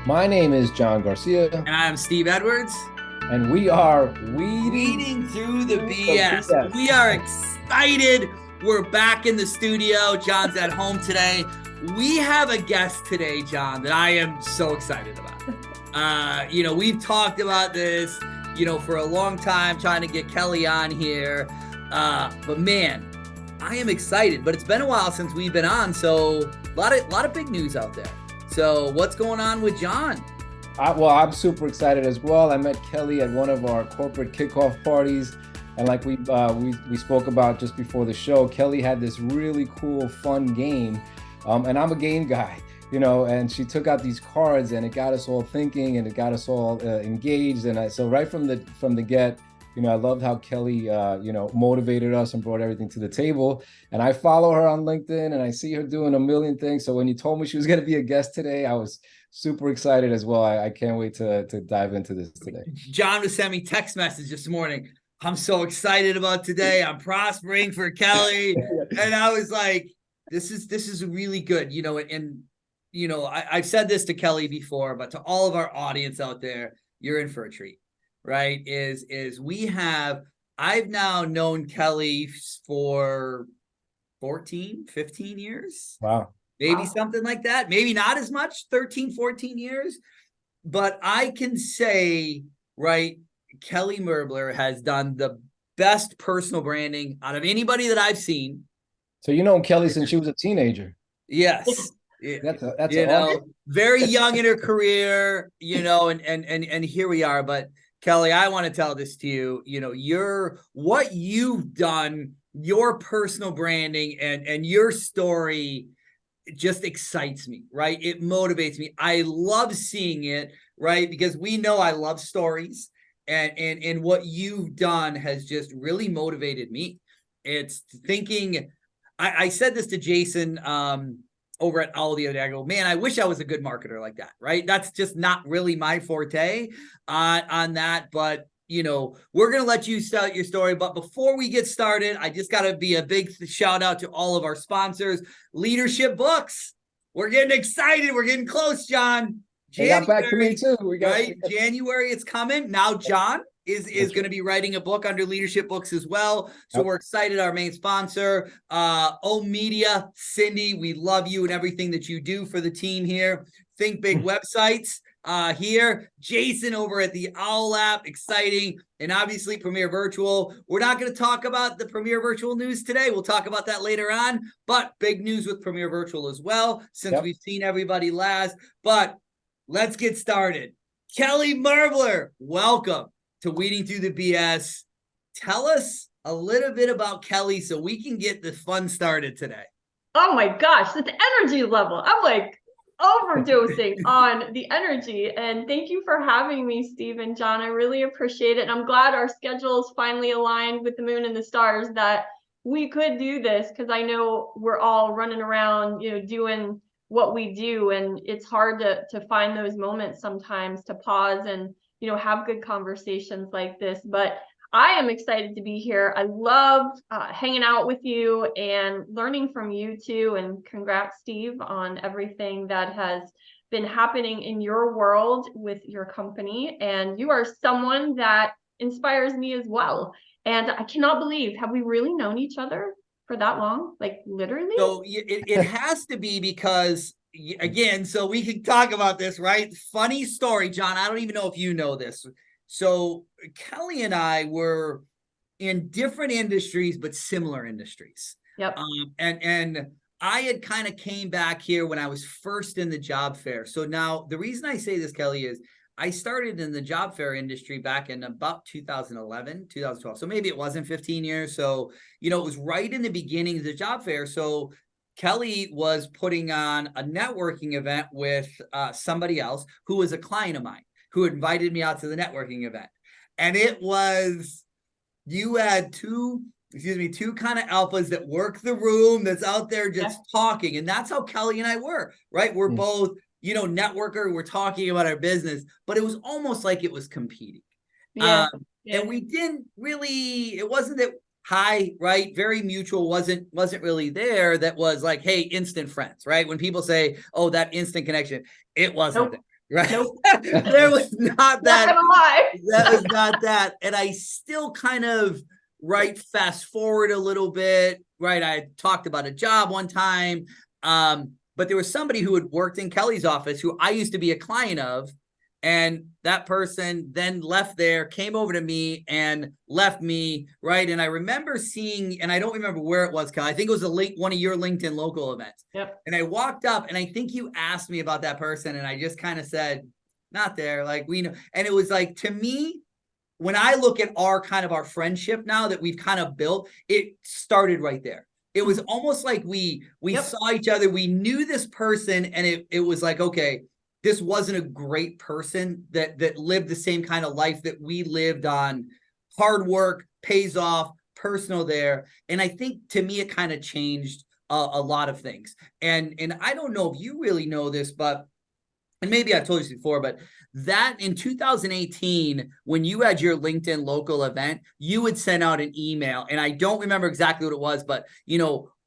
My name is John Garcia, And I'm Steve Edwards. and we are Weeding through the through the BS. We BS. are excited. We're back in the studio. John's at home today. We have a guest today, John, that I am so excited about. We've talked about this, for a long time, trying to get Kelly on here. But man, I am excited. But it's been a while since we've been on, so a lot of big news out there. So what's going on with John? I'm super excited as well. I met Kelly at one of our corporate kickoff parties, and like we spoke about just before the show, Kelly had this really cool, fun game, and I'm a game guy, and she took out these cards, and it got us all thinking, and it got us all engaged, and so right from the get. I loved how Kelly, motivated us and brought everything to the table. And I follow her on LinkedIn and I see her doing a million things. So when you told me she was going to be a guest today, I was super excited as well. I can't wait to dive into this today. John was sending me text message this morning. I'm so excited about today. I'm prospering for Kelly. And I was like, this is really good, I've said this to Kelly before, but to all of our audience out there, you're in for a treat. Right, I've now known Kelly for 14, 15 years. Wow. Maybe something like that. Maybe not as much, 13, 14 years. But I can say, right, Kelly Merbler has done the best personal branding out of anybody that I've seen. So you know Kelly since she was a teenager. Yes. That's awesome. Very young in her career, and here we are. But Kelly, I want to tell this to you. What you've done, your personal branding and your story just excites me, right? It motivates me. I love seeing it, right? Because we know I love stories, and what you've done has just really motivated me. It's thinking, I said this to Jason over at Owl the other day. I go, man, I wish I was a good marketer like that, right? That's just not really my forte on that. But, we're going to let you start your story. But before we get started, I just got to be a big shout out to all of our sponsors. Leadership Books. We're getting excited. We're getting close, John. They got back to me too. January, it's coming. Now, John is going to be writing a book under Leadership Books as well. So We're excited. Our main sponsor, O Media, Cindy, we love you and everything that you do for the team here. Think Big Websites here. Jason over at the Owl app, exciting. And obviously Premier Virtual. We're not going to talk about the Premier Virtual news today. We'll talk about that later on. But big news with Premier Virtual as well, since we've seen everybody last. But let's get started. Kelly Merbler, welcome to Weeding Through the BS. Tell us a little bit about Kelly so we can get the fun started today. Oh my gosh, this energy level. I'm like overdosing on the energy. And thank you for having me, Steve and John. I really appreciate it. And I'm glad our schedules finally aligned with the moon and the stars that we could do this, because I know we're all running around, doing what we do. And it's hard to find those moments sometimes to pause and have good conversations like this. But I am excited to be here. I love hanging out with you and learning from you too. And congrats, Steve, on everything that has been happening in your world with your company. And you are someone that inspires me as well. And I cannot believe, have we really known each other for that long? Like literally? So it has to be because, again, so we can talk about this, right? Funny story, John. I don't even know if you know this. So Kelly and I were in different industries, but similar industries. Yep. And I had kind of came back here when I was first in the job fair. So now the reason I say this, Kelly, is I started in the job fair industry back in about 2011, 2012. So maybe it wasn't 15 years. So, it was right in the beginning of the job fair. So Kelly was putting on a networking event with somebody else who was a client of mine, who invited me out to the networking event. And it was, you had two kind of alphas that work the room, that's out there just talking. And that's how Kelly and I were, right? We're both, networker. We're talking about our business, but it was almost like it was competing. And we didn't really, it wasn't that high, right? Very mutual, wasn't really there. That was like, hey, instant friends, right? When people say, oh, that instant connection, it wasn't there. Right. Nope. There was not that. Not gonna lie. That was not that. And I still kind of, right, fast forward a little bit, right? I talked about a job one time. But there was somebody who had worked in Kelly's office who I used to be a client of. And that person then left there, came over to me and left me, right? And I remember seeing, and I don't remember where it was, Kelly. I think it was one of your LinkedIn local events. Yep. And I walked up and I think you asked me about that person. And I just kind of said, not there. Like, we know. And it was like, to me, when I look at our friendship now that we've kind of built, it started right there. It was almost like we Yep. saw each other. We knew this person, and it was like, okay, this wasn't a great person that lived the same kind of life that we lived on. Hard work pays off, personal there. And I think to me, it kind of changed a lot of things. And I don't know if you really know this, but, and maybe I've told you this before, but that in 2018, when you had your LinkedIn local event, you would send out an email. And I don't remember exactly what it was, but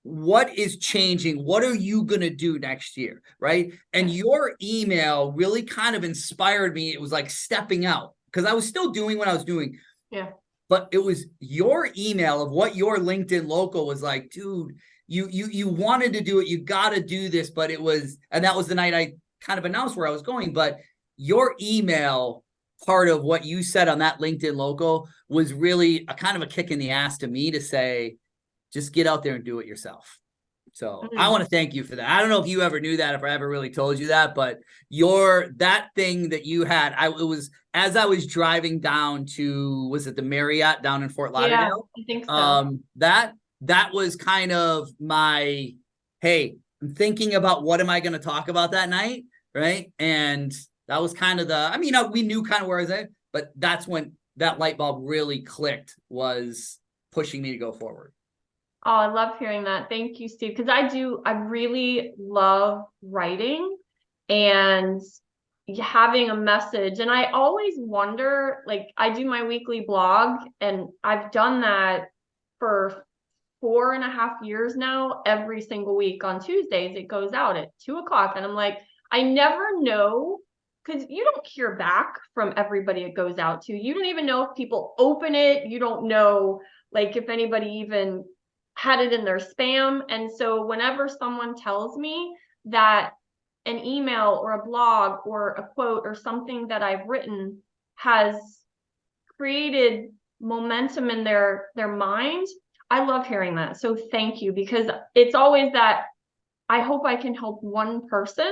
what is changing? What are you going to do next year? Right. And your email really kind of inspired me. It was like stepping out, because I was still doing what I was doing. Yeah. But it was your email of what your LinkedIn local was like, dude, you wanted to do it. You got to do this. But it was, and that was the night I kind of announced where I was going. But your email part of what you said on that LinkedIn local was really a kind of a kick in the ass to me to say, just get out there and do it yourself. So I want to thank you for that. I don't know if you ever knew that, if I ever really told you that, but that thing that you had, it was as I was driving down to, was it the Marriott down in Fort Lauderdale? Yeah, I think so. That was kind of my, hey, I'm thinking about what am I going to talk about that night, right? And that was kind of we knew kind of where I was at, but that's when that light bulb really clicked, was pushing me to go forward. Oh, I love hearing that. Thank you, Steve. Because I really love writing and having a message. And I always wonder, like, I do my weekly blog, and I've done that for 4.5 years now. Every single week on Tuesdays, it goes out at 2:00. And I'm like, I never know, because you don't hear back from everybody it goes out to. You don't even know if people open it. You don't know, like, if anybody even had it in their spam. And so whenever someone tells me that an email or a blog or a quote or something that I've written has created momentum in their mind, I love hearing that. So thank you, because it's always that I hope I can help one person,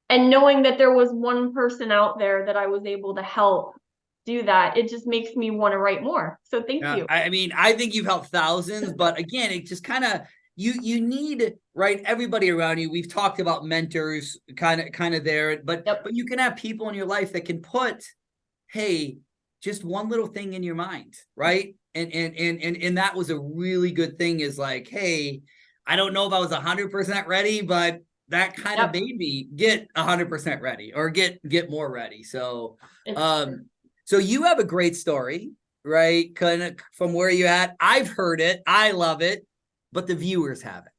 and knowing that there was one person out there that I was able to help do that, it just makes me want to write more. So thank you. I mean, I think you've helped thousands, but again, it just kind of, you need, right, everybody around you. We've talked about mentors kind of there, but you can have people in your life that can put, hey, just one little thing in your mind, right? And that was a really good thing, is like, hey, I don't know if I was 100% ready, but that kind of made me get 100% ready, or get more ready. So, so you have a great story, right? Kind of from where you at. I've heard it. I love it, but the viewers haven't.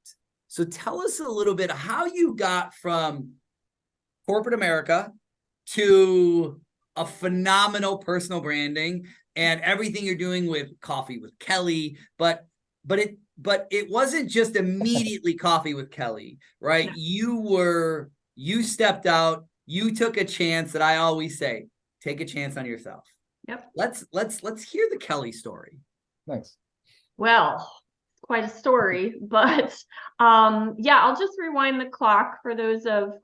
So tell us a little bit how you got from corporate America to a phenomenal personal branding and everything you're doing with Coffee with Kelly. But it wasn't just immediately Coffee with Kelly, right? No. You stepped out, you took a chance. That I always say, take a chance on yourself. Yep. Let's hear the Kelly story. Thanks. Well, quite a story, but I'll just rewind the clock for those of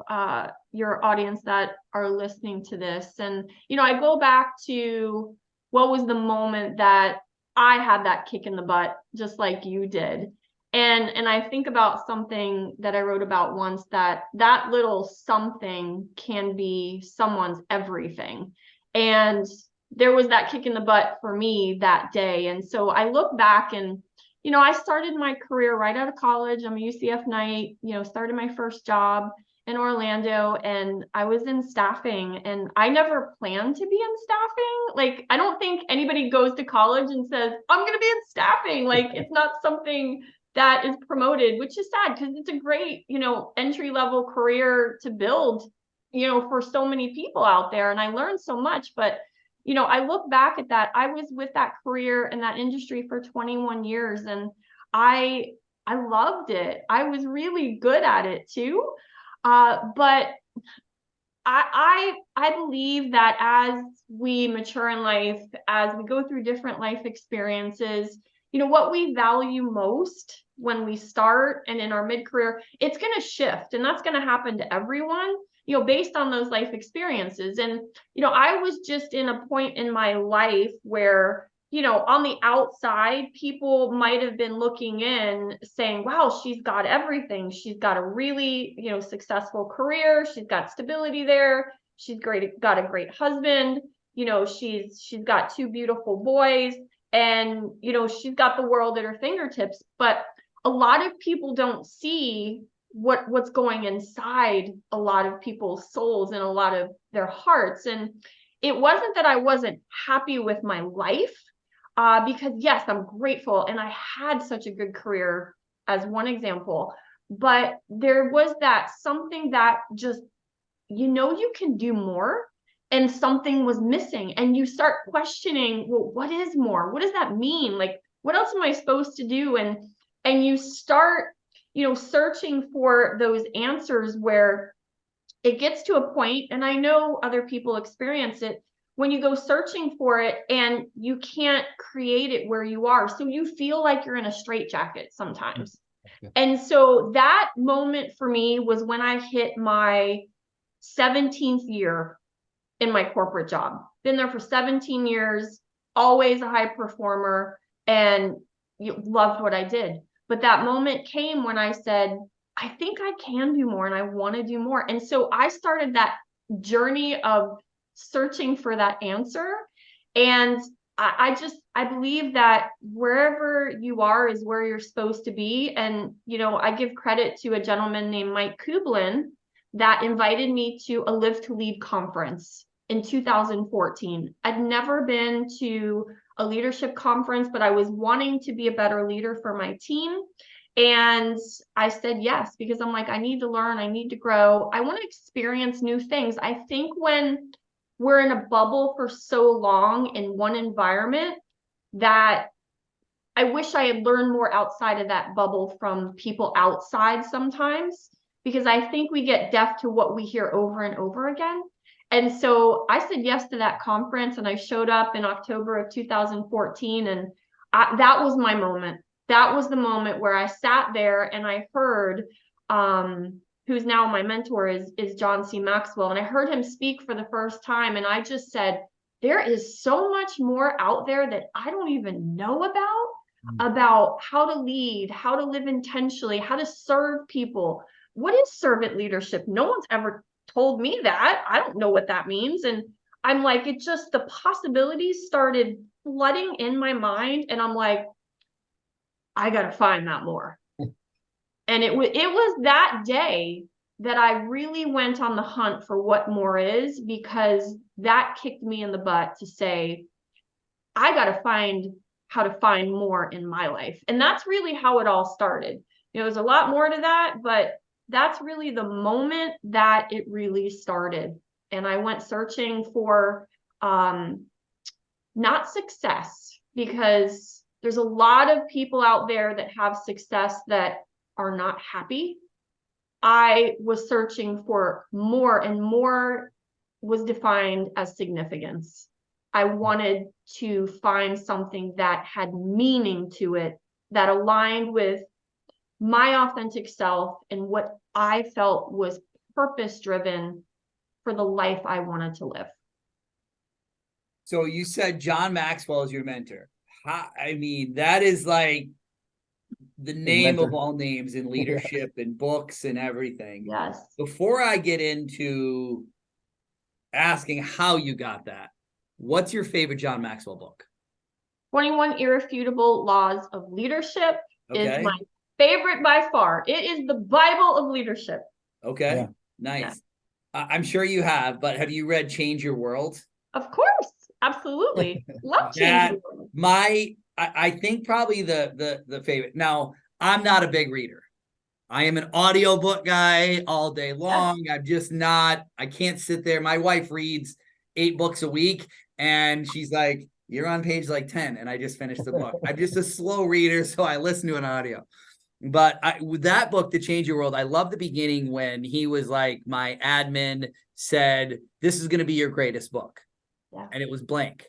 your audience that are listening to this. And, I go back to what was the moment that I had that kick in the butt, just like you did. And I think about something that I wrote about once, that little something can be someone's everything. And there was that kick in the butt for me that day. And so I look back and, I started my career right out of college. I'm a UCF Knight, started my first job in Orlando, and I was in staffing, and I never planned to be in staffing. Like, I don't think anybody goes to college and says, I'm going to be in staffing. Like, it's not something that is promoted, which is sad, because it's a great, entry level career to build for so many people out there, and I learned so much. But I look back at that. I was with that career and that industry for 21 years, and I loved it. I was really good at it too. But I believe that as we mature in life, as we go through different life experiences, what we value most when we start and in our mid-career, it's going to shift, and that's going to happen to everyone, based on those life experiences. And I was just in a point in my life where on the outside, people might have been looking in saying, wow, she's got everything. She's got a really, successful career. She's got stability there. She's got a great husband. She's got 2 beautiful boys, and, she's got the world at her fingertips. But a lot of people don't see what's going inside a lot of people's souls and a lot of their hearts. And it wasn't that I wasn't happy with my life. Because yes, I'm grateful, and I had such a good career as one example, but there was that something that just, you can do more, and something was missing, and you start questioning, well, what is more? What does that mean? Like, what else am I supposed to do? And you start, searching for those answers, where it gets to a point, and I know other people experience it, when you go searching for it and you can't create it where you are. So you feel like you're in a straitjacket sometimes. And so that moment for me was when I hit my 17th year in my corporate job. Been there for 17 years, always a high performer, and loved what I did. But that moment came when I said, I think I can do more, and I want to do more. And so I started that journey of searching for that answer. And I believe that wherever you are is where you're supposed to be. And, I give credit to a gentleman named Mike Kublin that invited me to a Live to Lead conference in 2014. I'd never been to a leadership conference, but I was wanting to be a better leader for my team. And I said yes, because I'm like, I need to learn, I need to grow, I want to experience new things. I think when we're in a bubble for so long in one environment, that I wish I had learned more outside of that bubble from people outside sometimes, because I think we get deaf to what we hear over and over again. And so I said yes to that conference, and I showed up in October of 2014, and that was my moment. That was the moment where I sat there and I heard, who's now my mentor is John C. Maxwell. And I heard him speak for the first time. And I just said, there is so much more out there that I don't even know about how to lead, how to live intentionally, how to serve people. What is servant leadership? No one's ever told me that. I don't know what that means. And I'm like, the possibilities started flooding in my mind. And I'm like, I got to find that more. And it was that day that I really went on the hunt for what more is, because that kicked me in the butt to say, I got to find how to find more in my life. And that's really how it all started. There's a lot more to that, but that's really the moment that it really started. And I went searching for not success, because there's a lot of people out there that have success that are not happy. I was searching for more, and more was defined as significance. I wanted to find something that had meaning to it, that aligned with my authentic self and what I felt was purpose-driven for the life I wanted to live. So you said John Maxwell is your mentor. I mean, that is like the name of all names in leadership and books and everything. Yes. Before I get into asking how you got that, what's your favorite John Maxwell book? 21 Irrefutable Laws of Leadership is my favorite by far. It is the Bible of leadership. Okay. Yeah. Nice. Yeah. I'm sure you have, but have you read Change Your World? Of course. Absolutely. Love Change Your World. I think probably the favorite. Now, I'm not a big reader. I am an audiobook guy all day long. I'm just not, I can't sit there. My wife reads 8 books a week and she's like, you're on page like 10 and I just finished the book. I'm just a slow reader, so I listen to an audio. But with that book, To Change Your World, I love the beginning when he was like, my admin said, this is going to be your greatest book. Yeah. And it was blank.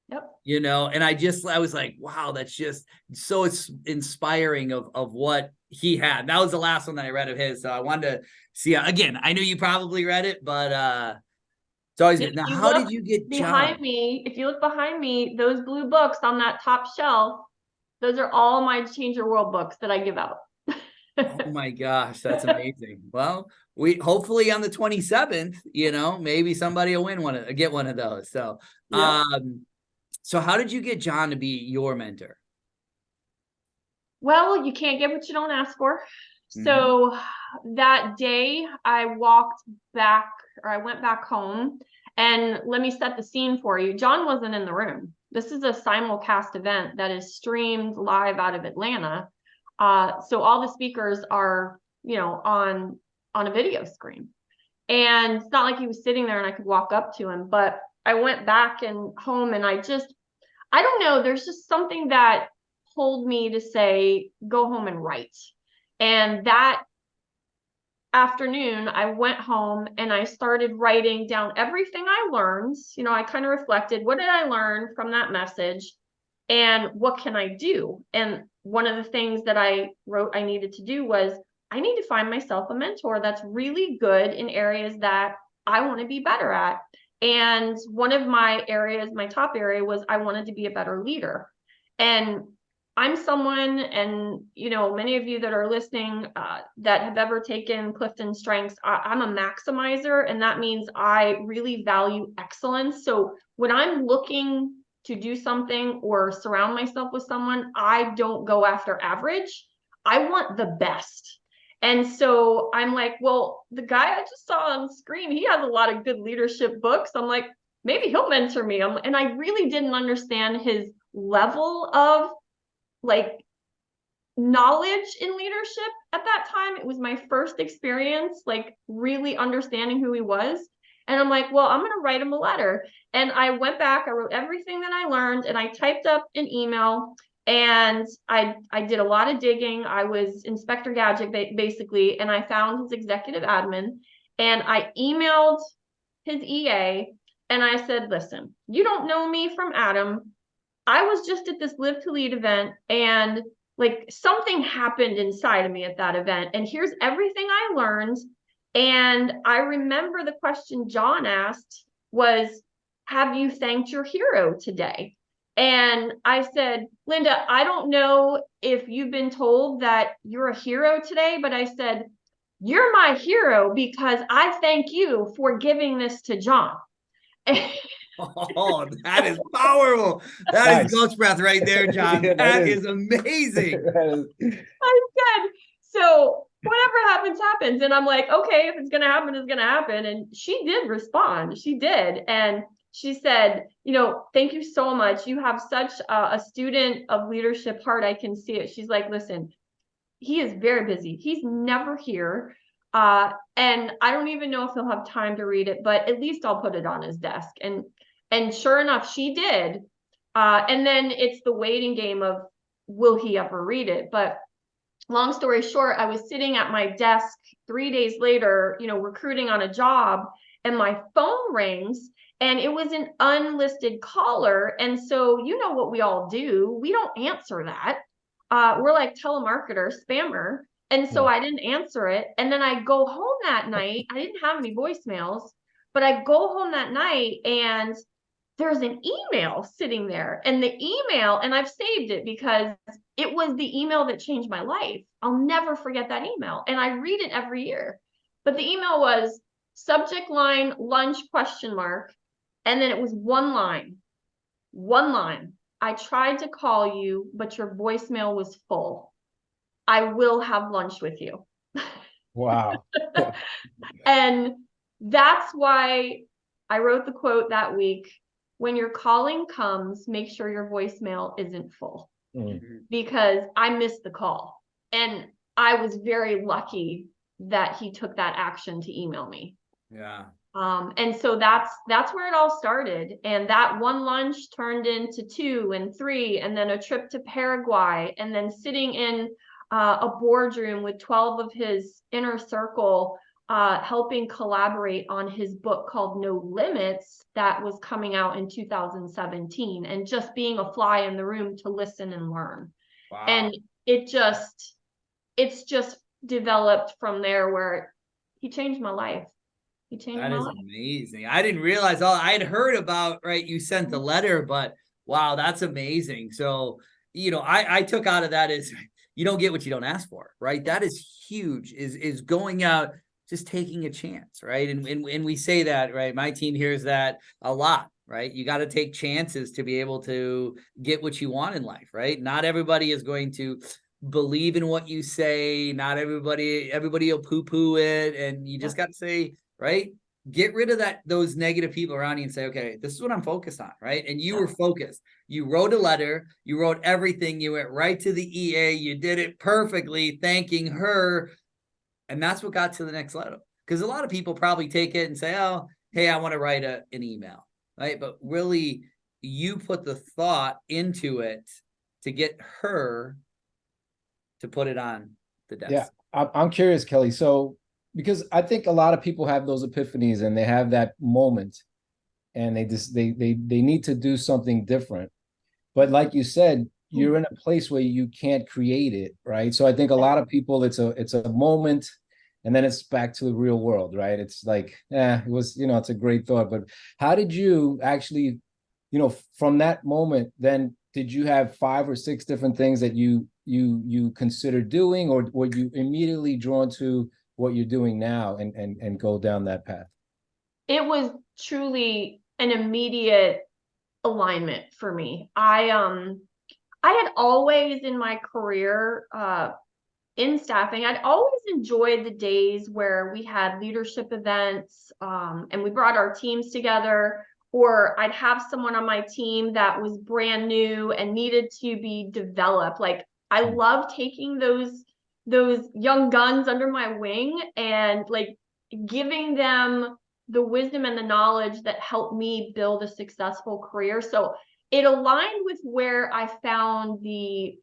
Yep. You know, and I was like, wow, that's just so it's inspiring of what he had. That was the last one that I read of his. So I wanted to see again. I knew you probably read it, but it's always good. Now, how did you get behind me? If you look behind me, those blue books on that top shelf, those are all my Change Your World books that I give out. Oh my gosh, that's amazing. Well, we hopefully on the 27th, you know, maybe somebody will get one of those. So, Yep. So how did you get John to be your mentor? Well, you can't get what you don't ask for. So that day I went back home, and let me set the scene for you. John wasn't in the room. This is a simulcast event that is streamed live out of Atlanta. So all the speakers are, you know, on a video screen. And it's not like he was sitting there and I could walk up to him, but I went back and home and I don't know, there's just something that told me to say, go home and write. And that afternoon, I went home and I started writing down everything I learned. You know, I kind of reflected, what did I learn from that message? And what can I do? And one of the things that I wrote I needed to do was, I need to find myself a mentor that's really good in areas that I want to be better at. And one of my areas, my top area, was I wanted to be a better leader. And I'm someone, and you know, many of you that are listening that have ever taken Clifton Strengths, I'm a maximizer, and that means I really value excellence. So when I'm looking to do something or surround myself with someone, I don't go after average. I want the best. And so I'm like, well, the guy I just saw on screen, he has a lot of good leadership books. I'm like, maybe he'll mentor me. And I really didn't understand his level of like knowledge in leadership at that time. It was my first experience, like really understanding who he was. And I'm like, well, I'm going to write him a letter. And I went back, I wrote everything that I learned, and I typed up an email, and I did a lot of digging. I was Inspector Gadget basically, and I found his executive admin, and I emailed his EA, and I said, listen, you don't know me from Adam. I was just at this Live to Lead event, and like something happened inside of me at that event. And here's everything I learned. And I remember the question John asked was, have you thanked your hero today? And I said, Linda, I don't know if you've been told that you're a hero today, but I said, you're my hero because I thank you for giving this to John. Oh, that is powerful. That is ghost breath right there, John. Yeah, that is amazing. I said, so whatever happens, happens. And I'm like, okay, if it's going to happen, it's going to happen. And she did respond. She did. And she said, you know, thank you so much. You have such a student of leadership heart. I can see it. She's like, listen, he is very busy. He's never here. And I don't even know if he'll have time to read it, but at least I'll put it on his desk. And sure enough, she did. And then it's the waiting game of, will he ever read it? But long story short, I was sitting at my desk 3 days later, you know, recruiting on a job, and my phone rings, and it was an unlisted caller. And so, you know what we all do? We don't answer that. We're like telemarketer, spammer. And so I didn't answer it. And then I go home that night. I didn't have any voicemails, but I go home that night, and there's an email sitting there, and the email, and I've saved it because it was the email that changed my life. I'll never forget that email. And I read it every year, but the email was subject line, lunch, question mark. And then it was one line. I tried to call you, but your voicemail was full. I will have lunch with you. Wow. And that's why I wrote the quote that week. When your calling comes, make sure your voicemail isn't full. Because I missed the call. And I was very lucky that he took that action to email me. Yeah. And so that's where it all started. And that one lunch turned into 2 and 3, and then a trip to Paraguay, and then sitting in a boardroom with 12 of his inner circle, helping collaborate on his book called No Limits that was coming out in 2017, and just being a fly in the room to listen and learn. Wow. And it's just developed from there, where he changed my life. He changed That my is life. amazing. I didn't realize all I had heard about, right? You sent the letter, but wow, that's amazing. So, I took out of that is you don't get what you don't ask for, right? That is huge, is going out, just taking a chance, right? And we say that, right? My team hears that a lot, right? You got to take chances to be able to get what you want in life, right? Not everybody is going to believe in what you say. Not everybody will poo-poo it. And you just got to say, right? Get rid of those negative people around you and say, okay, this is what I'm focused on, right? And you were focused. You wrote a letter, you wrote everything, you went right to the EA, you did it perfectly, thanking her. And that's what got to the next letter. Because a lot of people probably take it and say, oh, hey, I want to write an email, right? But really, you put the thought into it to get her to put it on the desk. Yeah, I'm curious, Kelly. So, because I think a lot of people have those epiphanies and they have that moment, and they need to do something different. But like you said, you're in a place where you can't create it, right? So I think a lot of people, it's a moment, and then it's back to the real world, right? It's like, it was, it's a great thought, but how did you actually, from that moment, then did you have 5 or 6 different things that you consider doing, or were you immediately drawn to what you're doing now and go down that path? It was truly an immediate alignment for me. I had always in my career, in staffing, I'd always enjoyed the days where we had leadership events, and we brought our teams together, or I'd have someone on my team that was brand new and needed to be developed. Like, I love taking those young guns under my wing and like giving them the wisdom and the knowledge that helped me build a successful career. So it aligned with where I found the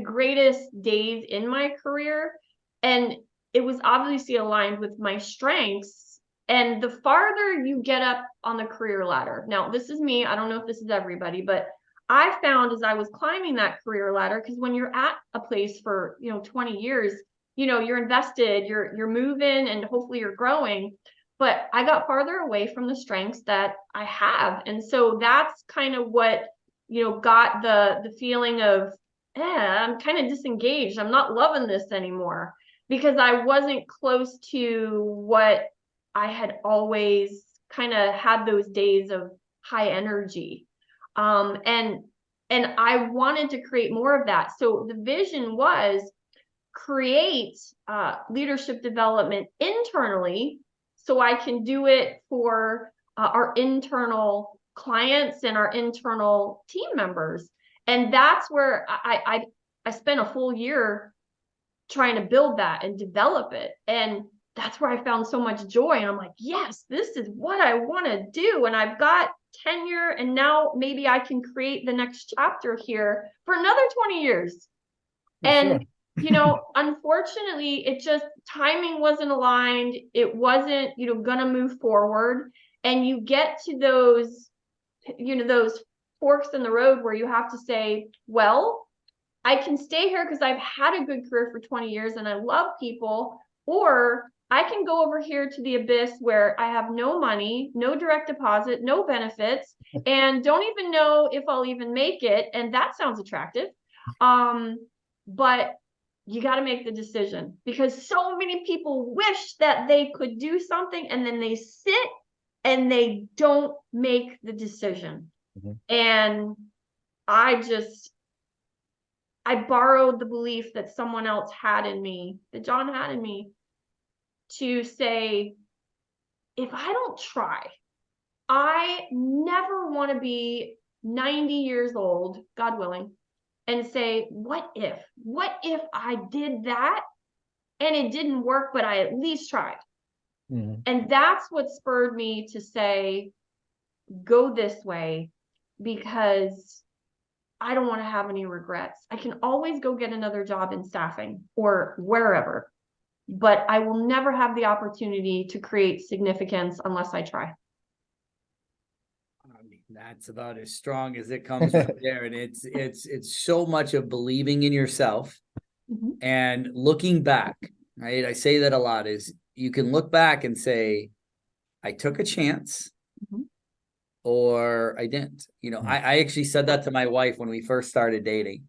greatest days in my career, and it was obviously aligned with my strengths. And the farther you get up on the career ladder, now this is me, I don't know if this is everybody, but I found as I was climbing that career ladder, because when you're at a place for 20 years, you're invested, you're moving, and hopefully you're growing. But I got farther away from the strengths that I have. And so that's kind of what, got the feeling of, I'm kind of disengaged. I'm not loving this anymore, because I wasn't close to what I had always kind of had, those days of high energy. And I wanted to create more of that. So the vision was create leadership development internally, so I can do it for our internal clients and our internal team members. And that's where I spent a full year trying to build that and develop it. And that's where I found so much joy. And I'm like, yes, this is what I want to do. And I've got tenure, and now maybe I can create the next chapter here for another 20 years. For And sure. unfortunately, it just, timing wasn't aligned. It wasn't, gonna move forward. And you get to those, those forks in the road where you have to say, well, I can stay here because I've had a good career for 20 years and I love people, or I can go over here to the abyss where I have no money, no direct deposit, no benefits, and don't even know if I'll even make it. And that sounds attractive. But you got to make the decision, because so many people wish that they could do something, and then they sit and they don't make the decision. Mm-hmm. And I borrowed the belief that someone else had in me, that John had in me, to say, if I don't try, I never want to be 90 years old, God willing, and say, what if I did that and it didn't work, but I at least tried. Mhm. And that's what spurred me to say, go this way, because I don't want to have any regrets. I can always go get another job in staffing or wherever, but I will never have the opportunity to create significance unless I try. I mean, that's about as strong as it comes right there. And it's so much of believing in yourself and looking back, right? I say that a lot, is you can look back and say, I took a chance or I didn't. You know, I actually said that to my wife when we first started dating.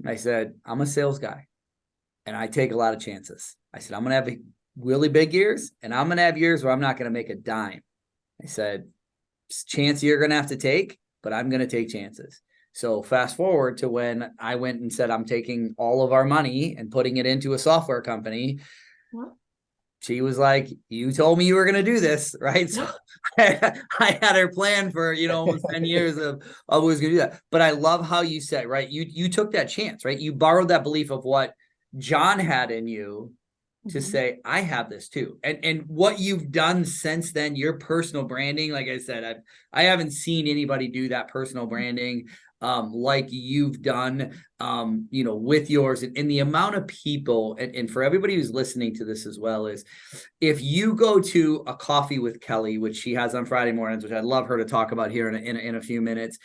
I said, I'm a sales guy and I take a lot of chances. I said, I'm going to have really big years and I'm going to have years where I'm not going to make a dime. I said, chance you're going to have to take, but I'm going to take chances. So fast forward to when I went and said, I'm taking all of our money and putting it into a software company. She was like, you told me you were going to do this, right? So I had her plan for, almost 10 years of who was going to do that. But I love how you said, right? You took that chance, right? You borrowed that belief of what John had in you to say, I have this too. And what you've done since then, your personal branding, like I said, I haven't seen anybody do that personal branding like you've done, with yours, and the amount of people, and for everybody who's listening to this as well, is if you go to a coffee with Kelly, which she has on Friday mornings, which I'd love her to talk about here in a few minutes.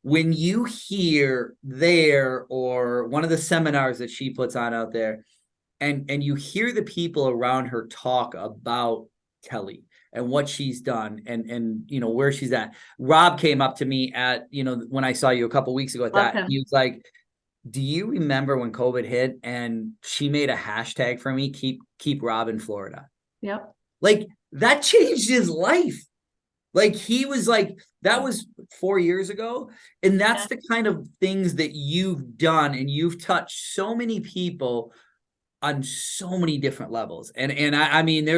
When you hear there, or one of the seminars that she puts on out there, and you hear the people around her talk about Kelly and what she's done and where she's at. Rob came up to me at, when I saw you a couple of weeks ago at Love that, him. he was like, do you remember when COVID hit and she made a hashtag for me, keep Rob in Florida? Yep. Like, that changed his life. Like, he was like, that was 4 years ago. And that's the kind of things that you've done, and you've touched so many people on so many different levels. And I mean,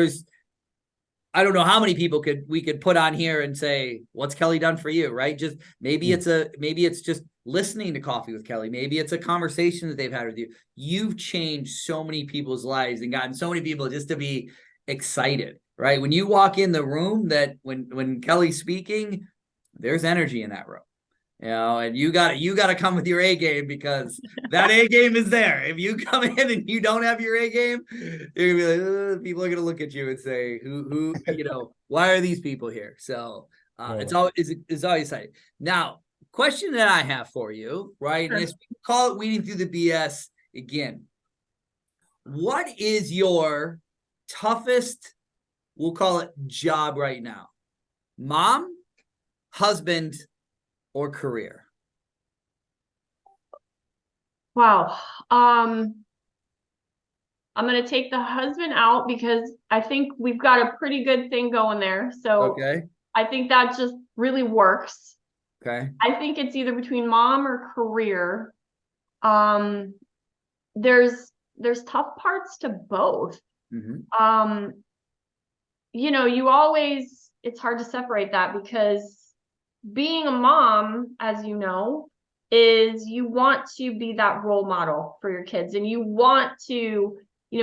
I don't know how many people we could put on here and say, what's Kelly done for you? Right. Just maybe it's just listening to Coffee with Kelly. Maybe it's a conversation that they've had with you. You've changed so many people's lives and gotten so many people just to be excited, right? When you walk in the room, that when Kelly's speaking, there's energy in that room. And you got to come with your A game, because that A game is there. If you come in and you don't have your A game, you're gonna be like, people are gonna look at you and say, who, why are these people here? So it's always exciting. Now, question that I have for you, right? Sure. And we call it weeding through the BS again. What is your toughest, we'll call it, job right now? Mom, husband, or career? Wow. I'm going to take the husband out because I think we've got a pretty good thing going there. So Okay. I think that just really works. Okay. I think it's either between mom or career. There's tough parts to both. It's hard to separate that, because being a mom, as you know, is you want to be that role model for your kids, and you want to,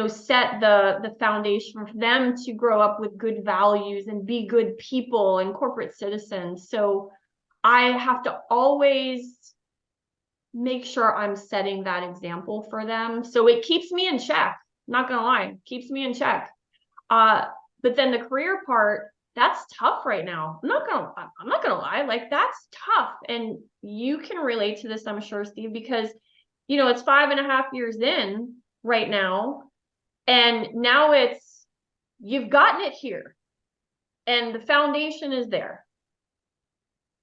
set the foundation for them to grow up with good values and be good people and corporate citizens. So I have to always make sure I'm setting that example for them. So it keeps me in check. Not gonna lie, keeps me in check. But then the career part, that's tough right now. I'm not gonna lie, like, that's tough. And you can relate to this, I'm sure, Steve, because it's 5.5 years in right now. And now you've gotten it here and the foundation is there.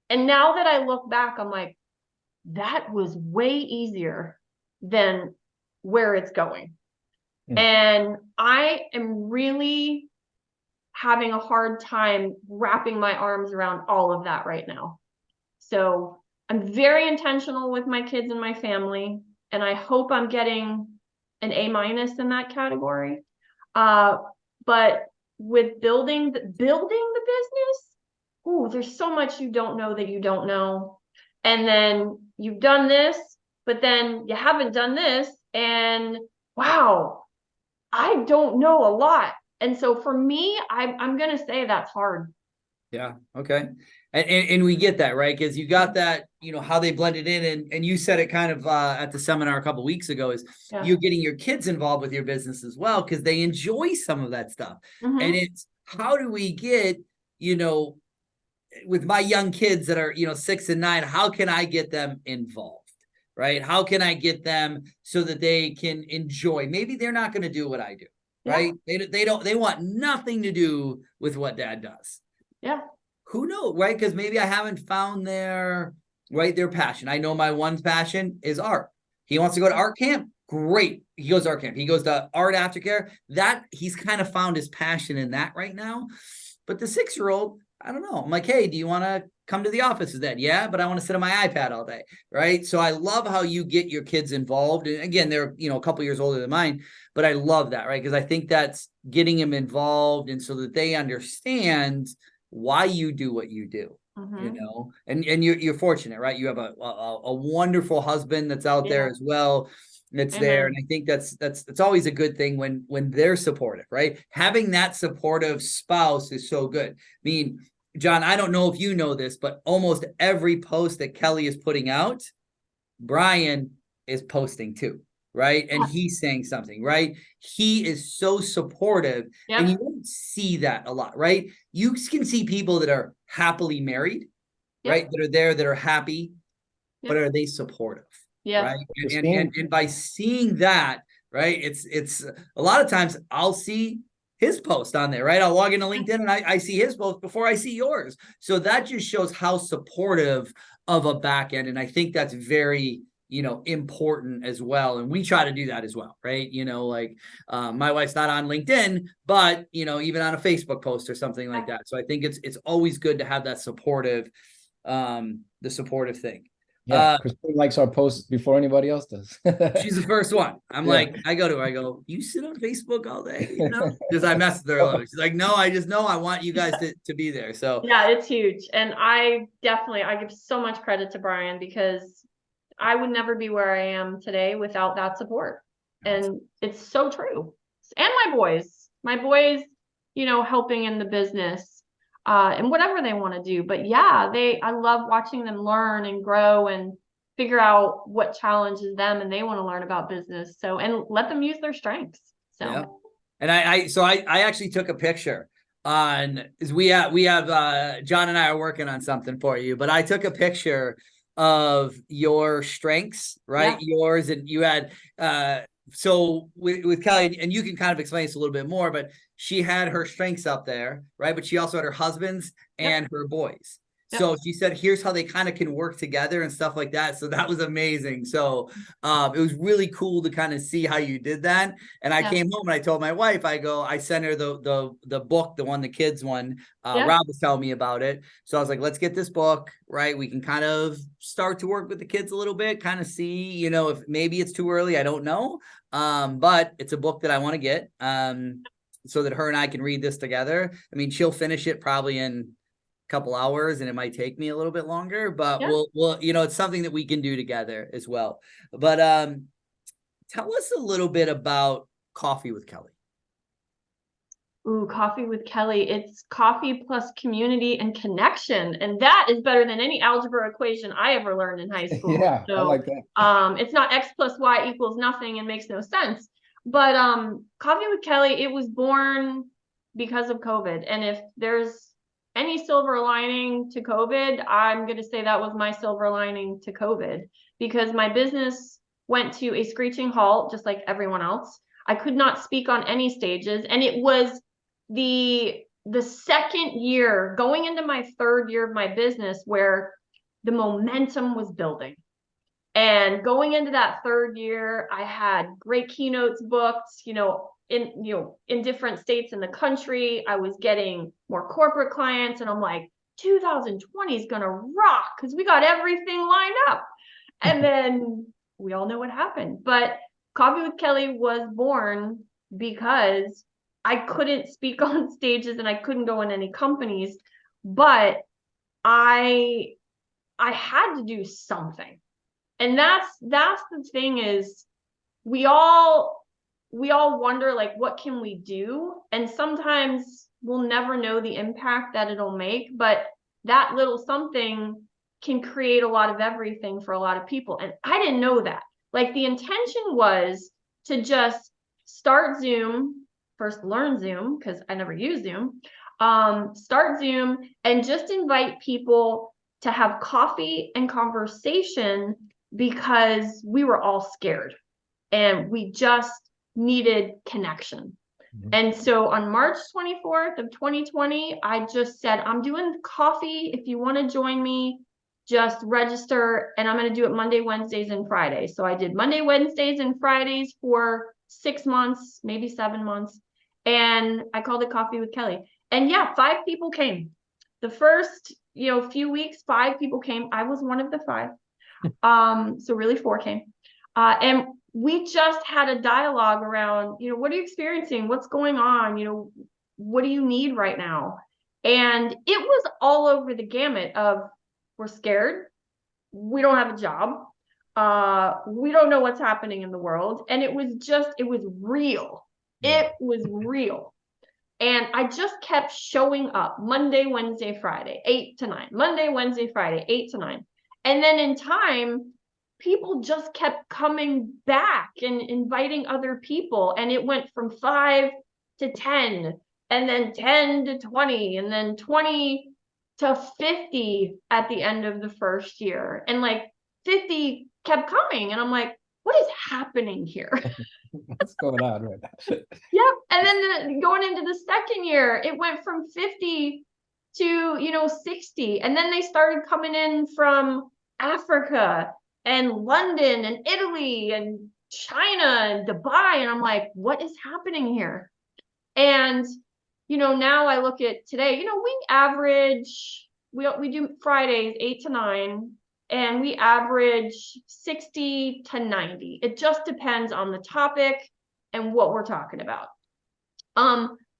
And now that I look back, I'm like, that was way easier than where it's going. And I am really having a hard time wrapping my arms around all of that right now. So I'm very intentional with my kids and my family, and I hope I'm getting an A- in that category. But with building the business, there's so much you don't know that you don't know. And then you've done this, but then you haven't done this, and wow, I don't know a lot. And so for me, I'm going to say that's hard. Yeah. Okay. And we get that, right? Because you got that, how they blended in, and you said it kind of at the seminar a couple of weeks ago, is you're getting your kids involved with your business as well, because they enjoy some of that stuff. And it's, how do we get, with my young kids that are, 6 and 9, how can I get them involved? Right? How can I get them so that they can enjoy? Maybe they're not going to do what I do, right? They want nothing to do with what dad does. Yeah. Who knows, right? Because maybe I haven't found their passion. I know my one's passion is art. He wants to go to art camp. Great. He goes to art camp. He goes to art aftercare. That he's kind of found his passion in that right now. But the 6-year-old, I don't know. I'm like, hey, do you want to come to the office with that? Yeah, but I want to sit on my iPad all day, right? So I love how you get your kids involved. And again, they're, a couple years older than mine, but I love that, right? Because I think that's getting them involved, and so that they understand why you do what you do, and you're fortunate, right? You have a wonderful husband that's out there as well. That's there. And I think that's always a good thing when they're supportive, right? Having that supportive spouse is so good. I mean, John, I don't know if you know this, but almost every post that Kelly is putting out, Brian is posting too, right? And he's saying something, right? He is so supportive, and you don't see that a lot, right? You can see people that are happily married, right? That are there, that are happy, but are they supportive? Right. And by seeing that, right, it's a lot of times I'll see his post on there, right? I'll log into LinkedIn and I see his post before I see yours. So that just shows how supportive of a back end. And I think that's very, important as well. And we try to do that as well, right? My wife's not on LinkedIn, but, even on a Facebook post or something like that. So I think it's always good to have that supportive, the supportive thing. Yeah, Christine likes our posts before anybody else does. She's the first one. I'm like, I go, you sit on Facebook all day, because I messed with her a little. She's like, no, I just know I want you guys to be there. So yeah, it's huge. And I give so much credit to Brian, because I would never be where I am today without that support. And it's so true. And my boys, helping in the business. And whatever they want to do. But yeah, I love watching them learn and grow and figure out what challenges them, and they want to learn about business. So, and let them use their strengths. So, yeah. And I actually took a picture we have John and I are working on something for you, but I took a picture of your strengths, right? Yours, and you had, so with Kelly, and you can kind of explain this a little bit more, but she had her strengths up there, right? But she also had her husbands and her boys. So she said, here's how they kind of can work together and stuff like that. So that was amazing. So it was really cool to kind of see how you did that. And I came home and I told my wife, I sent her the book, the kids one. Rob was telling me about it. So I was like, let's get this book, right? We can kind of start to work with the kids a little bit, kind of see, if maybe it's too early, I don't know. But it's a book that I want to get so that her and I can read this together. I mean, she'll finish it probably in couple hours, and it might take me a little bit longer, but we'll it's something that we can do together as well. But tell us a little bit about Coffee with Kelly. Ooh, Coffee with Kelly. It's coffee plus community and connection. And that is better than any algebra equation I ever learned in high school. Yeah, so, I like that. It's not X plus Y equals nothing and makes no sense. But Coffee with Kelly, it was born because of COVID. And if there's any silver lining to COVID, I'm going to say that was my silver lining to COVID, because my business went to a screeching halt, just like everyone else. I could not speak on any stages. And it was the second year, going into my third year of my business, where the momentum was building. And going into that third year, I had great keynotes booked, in different states in the country. I was getting more corporate clients, and I'm like, 2020 is going to rock, because we got everything lined up. And then we all know what happened. But Coffee with Kelly was born because I couldn't speak on stages and I couldn't go in any companies, but I had to do something. And that's the thing, is we all we all wonder, like, what can we do? And sometimes we'll never know the impact that it'll make, but that little something can create a lot of everything for a lot of people. And I didn't know that. Like, the intention was to just start Zoom, first learn Zoom, because I never used Zoom, start Zoom and just invite people to have coffee and conversation, because we were all scared and we just needed connection. Mm-hmm. And so on March 24th of 2020, I just said, I'm doing coffee. If you want to join me, just register, and I'm going to do it Monday, Wednesdays, and Fridays. So I did Monday, Wednesdays, and Fridays for 6 months, maybe 7 months. And I called it Coffee with Kelly. And yeah, 5 people came. The first, few weeks, 5 people came. I was one of the 5. So really 4 came. And we just had a dialogue around, what are you experiencing? What's going on? What do you need right now? And it was all over the gamut of, we're scared. We don't have a job. We don't know what's happening in the world. And it was real. Yeah. It was real. And I just kept showing up Monday, Wednesday, Friday, 8 to 9. Monday, Wednesday, Friday, 8 to 9. And then in time, people just kept coming back and inviting other people. And it went from 5 to 10, and then 10 to 20, and then 20 to 50 at the end of the first year. And like 50 kept coming. And I'm like, what is happening here? What's going on right now? Yep. And then going into the second year, it went from 50 to, 60. And then they started coming in from Africa and London and Italy and China and Dubai. And I'm like, what is happening here? And, now I look at today, we average, we do Fridays 8 to 9, and we average 60 to 90. It just depends on the topic and what we're talking about.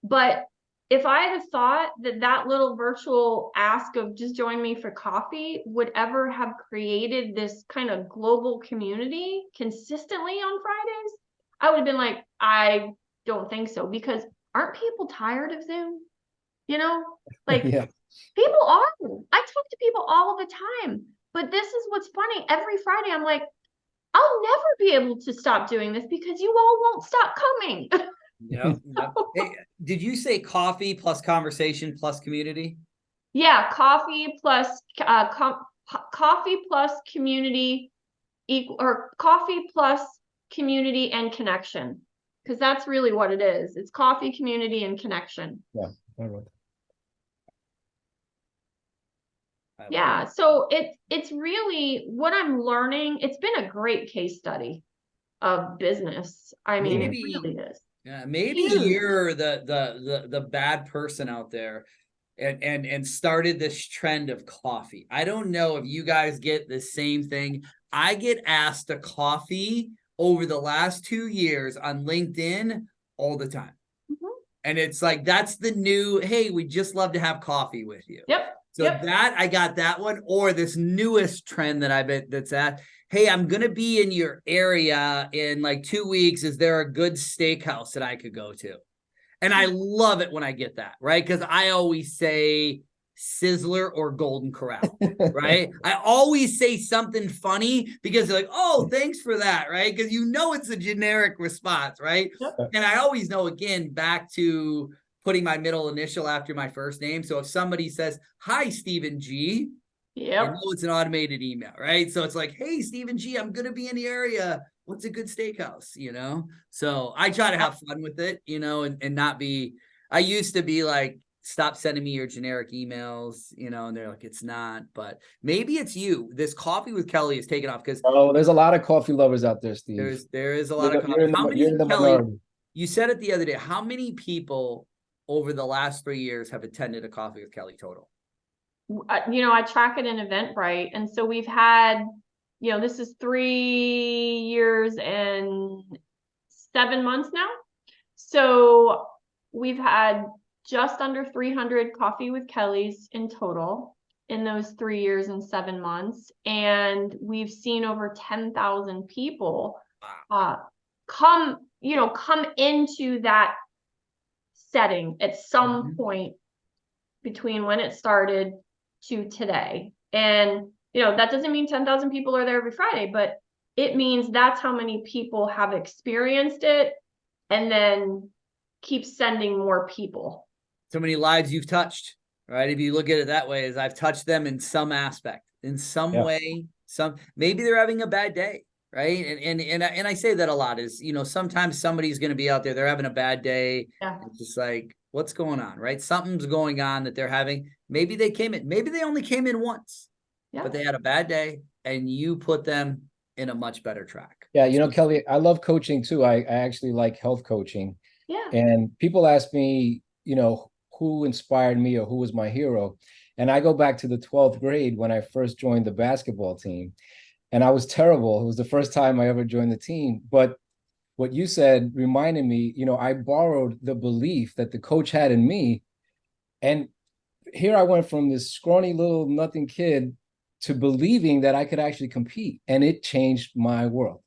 But if I had thought that little virtual ask of just join me for coffee would ever have created this kind of global community consistently on Fridays, I would have been like, I don't think so, because aren't people tired of Zoom? Like yeah. People are. I talk to people all the time, but this is what's funny. Every Friday, I'm like, I'll never be able to stop doing this because you all won't stop coming. Yep. Hey, did you say coffee plus conversation plus community? Yeah, coffee plus coffee plus community or coffee plus community and connection, because that's really what it is. It's coffee, community, and connection. Yeah. All right. Yeah, so it's really what I'm learning. It's been a great case study of business. I mean, it really is. Yeah, maybe you're the bad person out there and started this trend of coffee. I don't know if you guys get the same thing. I get asked to coffee over the last 2 years on LinkedIn all the time. Mm-hmm. And it's like, that's the new, hey, we just love to have coffee with you. Yep. So that I got that one, or this newest trend that I bet that's at, hey, I'm going to be in your area in like 2 weeks. Is there a good steakhouse that I could go to? And I love it when I get that, right? Because I always say Sizzler or Golden Corral, right? I always say something funny because they're like, oh, thanks for that, right? Because it's a generic response, right? Yep. And I always know, again, back to putting my middle initial after my first name. So if somebody says, hi, Stephen G., I know it's an automated email, right? So it's like, hey, Stephen G., I'm going to be in the area. What's a good steakhouse, So I try to have fun with it, and not be, I used to be like, stop sending me your generic emails, and they're like, it's not, but maybe it's you. This Coffee with Kelly is taken off because there's a lot of coffee lovers out there, Steve. There is a lot of coffee. How many, Kelly, you said it the other day, how many people over the last 3 years have attended a Coffee with Kelly total? I track it in Eventbrite. And so we've had, this is 3 years and 7 months now. So we've had just under 300 Coffee with Kellys in total in those 3 years and 7 months. And we've seen over 10,000 people come into that setting at some point between when it started to today. And, that doesn't mean 10,000 people are there every Friday, but it means that's how many people have experienced it and then keep sending more people. So many lives you've touched, right? If you look at it that way, is I've touched them in some aspect, in some way, maybe they're having a bad day. Right. And I say that a lot is, sometimes somebody's going to be out there, they're having a bad day. Yeah. It's just like, what's going on? Right. Something's going on that they're having. Maybe they only came in once, but they had a bad day and you put them in a much better track. Yeah. Kelly, I love coaching too. I actually like health coaching. Yeah. And people ask me, who inspired me or who was my hero. And I go back to the 12th grade when I first joined the basketball team. And I was terrible. It was the first time I ever joined the team. But what you said reminded me, I borrowed the belief that the coach had in me. And here I went from this scrawny little nothing kid to believing that I could actually compete. And it changed my world.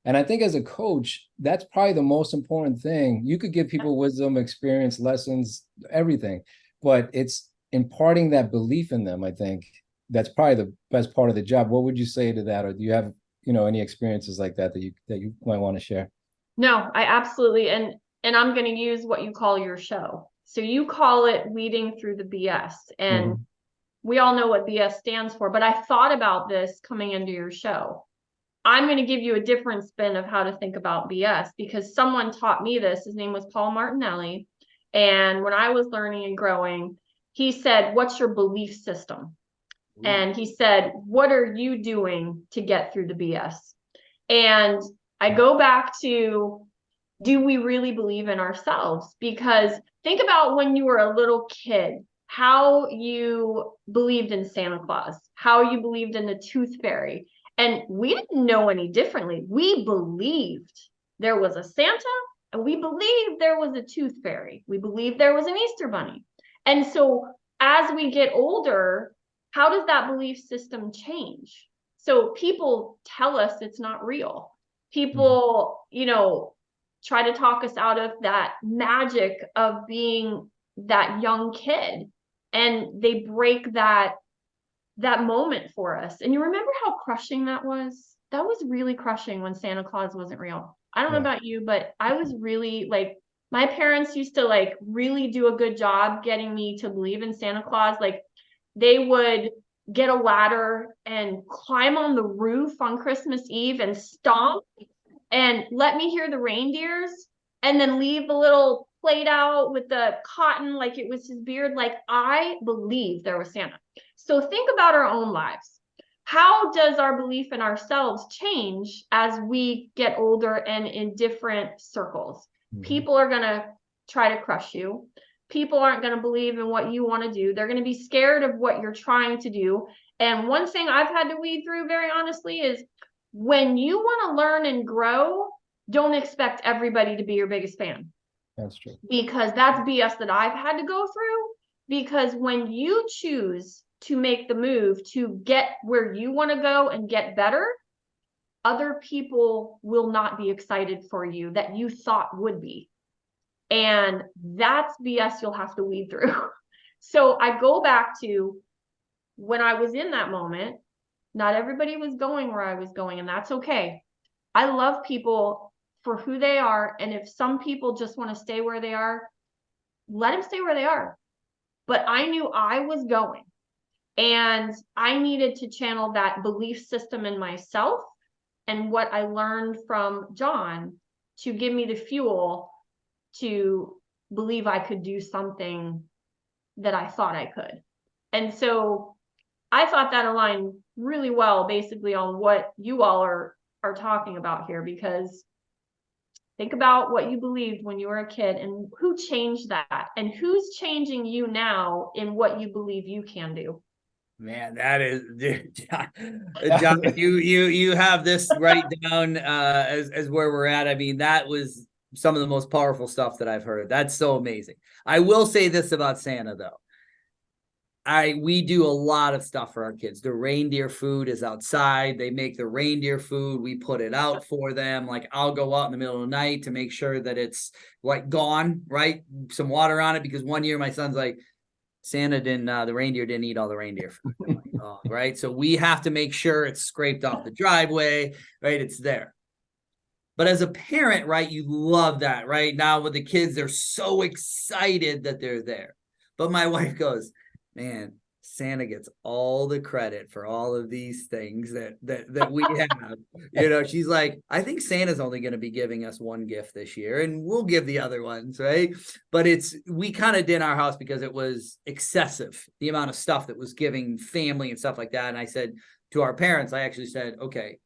And I think as a coach, that's probably the most important thing. You could give people wisdom, experience, lessons, everything, but it's imparting that belief in them. I think that's probably the best part of the job. What would you say to that? Or do you have, any experiences like that you might want to share? No, I absolutely. And I'm going to use what you call your show. So you call it Weeding Through the BS. And we all know what BS stands for, but I thought about this coming into your show. I'm going to give you a different spin of how to think about BS because someone taught me this. His name was Paul Martinelli. And when I was learning and growing, he said, what's your belief system? And he said, what are you doing to get through the BS? And I go back to, do we really believe in ourselves? Because think about when you were a little kid, how you believed in Santa Claus, how you believed in the tooth fairy. And we didn't know any differently. We believed there was a Santa and we believed there was a tooth fairy. We believed there was an Easter bunny. And so as we get older, how does that belief system change? So people tell us it's not real. People, try to talk us out of that magic of being that young kid. And they break that moment for us. And you remember how crushing that was? That was really crushing when Santa Claus wasn't real. I don't know about you, but I was really my parents used to really do a good job getting me to believe in Santa Claus. They would get a ladder and climb on the roof on Christmas Eve and stomp and let me hear the reindeers and then leave the little plate out with the cotton like it was his beard. I believe there was Santa. So think about our own lives. How does our belief in ourselves change as we get older and in different circles? People are going to try to crush you. People aren't going to believe in what you want to do. They're going to be scared of what you're trying to do. And one thing I've had to weed through very honestly is when you want to learn and grow, don't expect everybody to be your biggest fan. That's true. Because that's BS that I've had to go through. Because when you choose to make the move to get where you want to go and get better, other people will not be excited for you that you thought would be. And that's BS you'll have to weed through. So I go back to when I was in that moment, not everybody was going where I was going, and that's okay. I love people for who they are. And if some people just want to stay where they are, let them stay where they are. But I knew I was going. And I needed to channel that belief system in myself and what I learned from John to give me the fuel to believe I could do something that I thought I could. And so I thought that aligned really well, basically, on what you all are talking about here, because think about what you believed when you were a kid and who changed that and who's changing you now in what you believe you can do. Man, that is, John, you have this right down as where we're at. I mean, that was some of the most powerful stuff that I've heard. That's so amazing. I will say this about Santa, though. we do a lot of stuff for our kids. The reindeer food is outside. They make the reindeer food. We put it out for them. Like I'll go out in the middle of the night to make sure that it's like gone, right? Some water on it, because one year my son's like, Santa didn't, the reindeer didn't eat all the reindeer food. Like, oh, right. So we have to make sure it's scraped off the driveway, right? It's there. But as a parent, right, you love that, right? Now with the kids, they're so excited that they're there. But my wife goes, man, Santa gets all the credit for all of these things that we have. You know, she's like, I think Santa's only going to be giving us one gift this year, and we'll give the other ones, right? But we kind of did in our house because it was excessive, the amount of stuff that was giving family and stuff like that. And I said to our parents, I actually said, okay,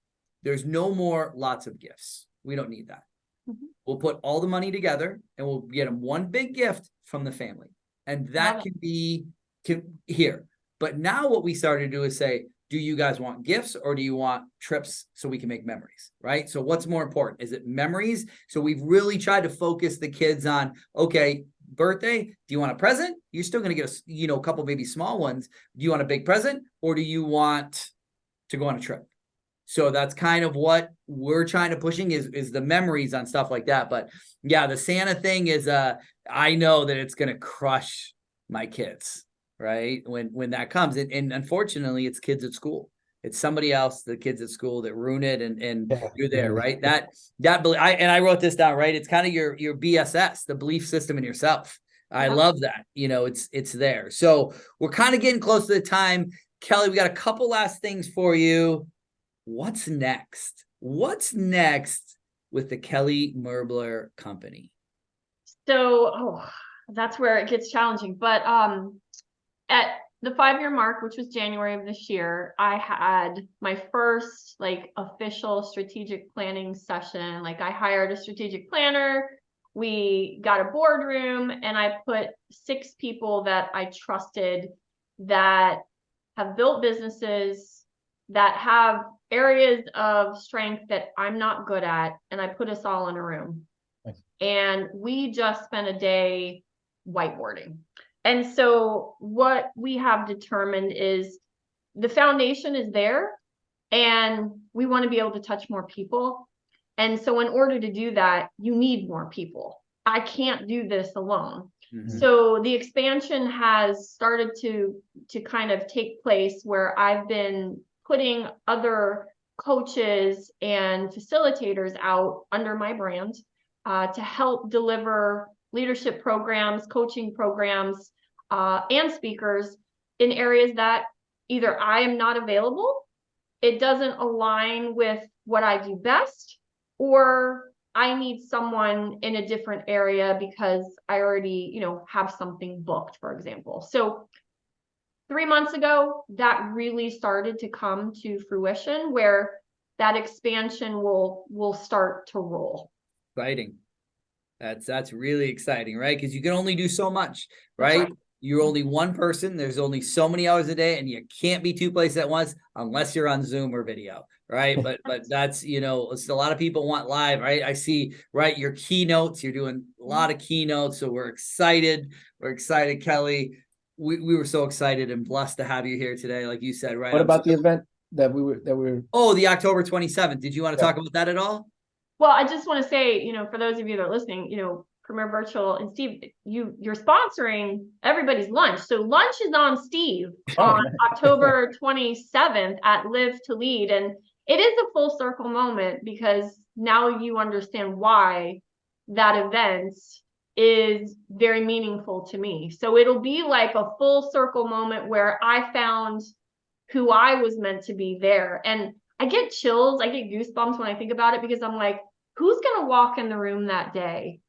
there's no more lots of gifts. We don't need that. Mm-hmm. We'll put all the money together and we'll get them one big gift from the family. And that can be here. But now what we started to do is say, do you guys want gifts or do you want trips so we can make memories, right? So what's more important? Is it memories? So we've really tried to focus the kids on, okay, birthday, do you want a present? You're still going to get a couple maybe small ones. Do you want a big present or do you want to go on a trip? So that's kind of what we're trying to pushing is the memories on stuff like that. But yeah, the Santa thing is, I know that it's going to crush my kids, right? When that comes. And unfortunately, it's kids at school. It's somebody else, the kids at school, that ruin it, and you're there, right? I wrote this down, right? It's kind of your BSS, the belief system in yourself. I love that. It's there. So we're kind of getting close to the time. Kelly, we got a couple last things for you. What's next? What's next with the Kelly Merbler company? So, that's where it gets challenging. But at the 5-year mark, which was January of this year, I had my first official strategic planning session. I hired a strategic planner. We got a boardroom and I put 6 people that I trusted that have built businesses, that have areas of strength that I'm not good at. And I put us all in a room. Nice. And we just spent a day whiteboarding. And so what we have determined is the foundation is there and we want to be able to touch more people. And so in order to do that, you need more people. I can't do this alone. Mm-hmm. So the expansion has started to kind of take place where I've been putting other coaches and facilitators out under my brand to help deliver leadership programs, coaching programs, and speakers in areas that either I am not available, it doesn't align with what I do best, or I need someone in a different area because I already, have something booked, for example. So 3 months ago, that really started to come to fruition where that expansion will start to roll. Exciting. That's really exciting, right? Because you can only do so much, right? You're only one person. There's only so many hours a day, and you can't be 2 places at once unless you're on Zoom or video, right? But that's, it's a lot of people want live, right? I see, right, your keynotes. You're doing a lot of keynotes, so we're excited. We're excited, Kelly. We were so excited and blessed to have you here today, like you said, right? What about the event that we were? Oh, the October 27th. Did you want to talk about that at all? Well, I just want to say, for those of you that are listening, Premier Virtual and Steve, you're sponsoring everybody's lunch. So lunch is on Steve on October 27th at Live to Lead. And it is a full circle moment because now you understand why that event is very meaningful to me. So it'll be like a full circle moment where I found who I was meant to be there. And I get chills, I get goosebumps when I think about it because I'm like, who's going to walk in the room that day